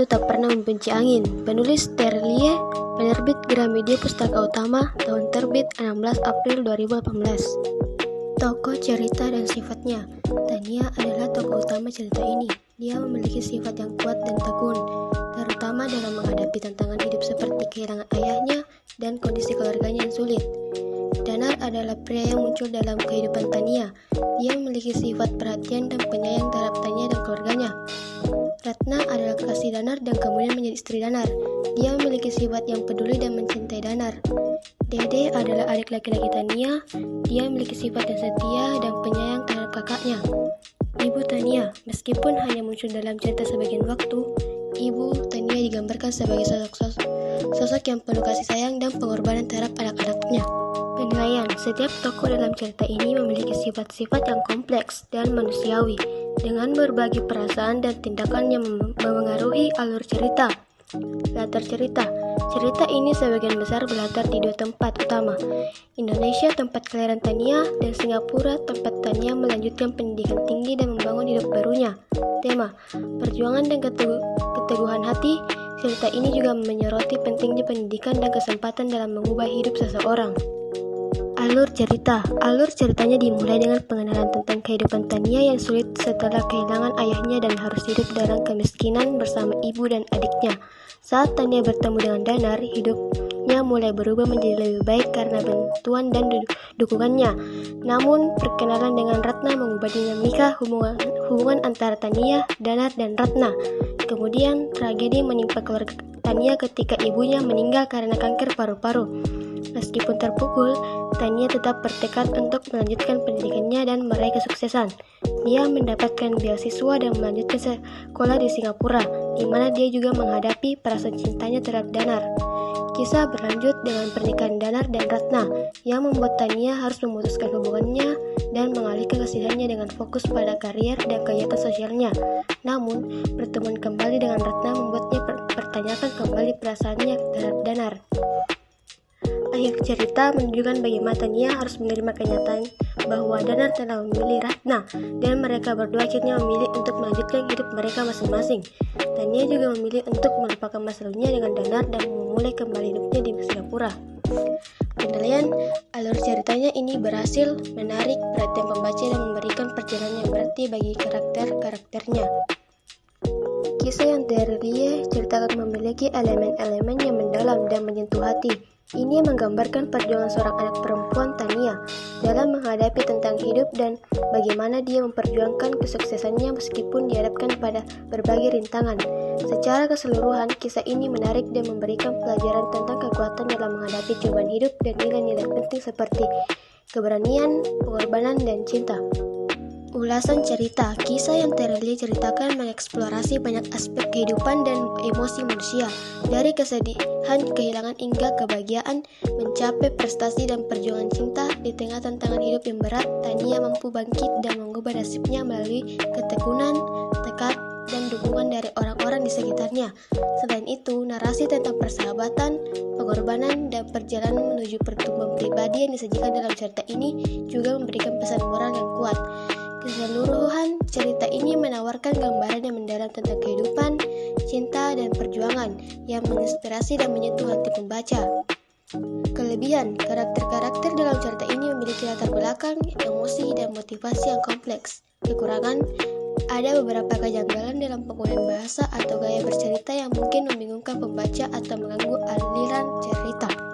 itu tak pernah membenci angin. Penulis Terlie, penerbit Gramedia Pustaka Utama, tahun terbit 16 April 2018. Tokoh cerita dan sifatnya. Tania adalah tokoh utama cerita ini. Dia memiliki sifat yang kuat dan tekun, terutama dalam menghadapi tantangan hidup seperti kehilangan ayahnya dan kondisi keluarganya yang sulit. Danar adalah pria yang muncul dalam kehidupan Tania. Dia memiliki sifat perhatian dan penyayang terhadap Tania dan keluarganya. Ratna adalah kekasih Danar dan kemudian menjadi istri Danar. Dia memiliki sifat yang peduli dan mencintai Danar. Dede adalah adik laki-laki Tania. Dia memiliki sifat yang setia dan penyayang terhadap kakaknya. Ibu Tania, meskipun hanya muncul dalam cerita sebagian waktu, Ibu Tania digambarkan sebagai sosok yang penuh kasih sayang dan pengorbanan terhadap anak-anaknya. Penilaian, setiap tokoh dalam cerita ini memiliki sifat-sifat yang kompleks dan manusiawi, dengan berbagai perasaan dan tindakan yang memengaruhi alur cerita. Latar cerita. Cerita ini sebagian besar berlatar di dua tempat utama, Indonesia tempat kelahiran Tania dan Singapura tempat Tania melanjutkan pendidikan tinggi dan membangun hidup barunya. Tema, perjuangan dan keteguhan hati. Cerita ini juga menyoroti pentingnya pendidikan dan kesempatan dalam mengubah hidup seseorang. Alur cerita. Alur ceritanya dimulai dengan pengenalan tentang kehidupan Tania yang sulit setelah kehilangan ayahnya dan harus hidup dalam kemiskinan bersama ibu dan adiknya. Saat Tania bertemu dengan Danar, hidupnya mulai berubah menjadi lebih baik karena bantuan dan dukungannya. Namun, perkenalan dengan Ratna mengubah dinamika hubungan antara Tania, Danar, dan Ratna. Kemudian, tragedi menimpa keluarga Tania ketika ibunya meninggal karena kanker paru-paru. Meskipun terpukul, Tania tetap bertekad untuk melanjutkan pendidikannya dan meraih kesuksesan. Dia mendapatkan beasiswa dan melanjutkan sekolah di Singapura, di mana dia juga menghadapi perasaan cintanya terhadap Danar. Kisah berlanjut dengan pernikahan Danar dan Ratna, yang membuat Tania harus memutuskan hubungannya dan mengalihkan kesedihannya dengan fokus pada karier dan kegiatan sosialnya. Namun, pertemuan kembali dengan Ratna membuatnya pertanyakan kembali perasaannya terhadap Danar. Akhir cerita menunjukkan bagaimana Tania harus menerima kenyataan bahwa Danar telah memilih Ratna dan mereka berdua akhirnya memilih untuk melanjutkan hidup mereka masing-masing. Tania juga memilih untuk melupakan masa lalunya dengan Danar dan memulai kembali hidupnya di Singapura. Penilaian, alur ceritanya ini berhasil menarik perhatian pembaca dan memberikan perjalanan yang berarti bagi karakter-karakternya. Kisah yang Terlie ceritakan memiliki elemen-elemen yang mendalam dan menyentuh hati. Ini menggambarkan perjuangan seorang anak perempuan Tania dalam menghadapi tentang hidup dan bagaimana dia memperjuangkan kesuksesannya meskipun dihadapkan pada berbagai rintangan. Secara keseluruhan, kisah ini menarik dan memberikan pelajaran tentang kekuatan dalam menghadapi cobaan hidup dan nilai-nilai penting seperti keberanian, pengorbanan, dan cinta. Ulasan cerita. Kisah yang Terlie ceritakan mengeksplorasi banyak aspek kehidupan dan emosi manusia, dari kesedihan, kehilangan hingga kebahagiaan, mencapai prestasi dan perjuangan cinta. Di tengah tantangan hidup yang berat, Tania mampu bangkit dan mengubah nasibnya melalui ketekunan, tekad, dan dukungan dari orang-orang di sekitarnya. Selain itu, narasi tentang persahabatan, pengorbanan, dan perjalanan menuju pertumbuhan pribadi yang disajikan dalam cerita ini juga memberikan pesan moral yang kuat. Keseluruhan cerita ini menawarkan gambaran yang mendalam tentang kehidupan, cinta, dan perjuangan yang menginspirasi dan menyentuh hati pembaca. Kelebihan, karakter-karakter dalam cerita ini memiliki latar belakang, emosi, dan motivasi yang kompleks. Kekurangan, ada beberapa kejanggalan dalam penggunaan bahasa atau gaya bercerita yang mungkin membingungkan pembaca atau mengganggu aliran cerita.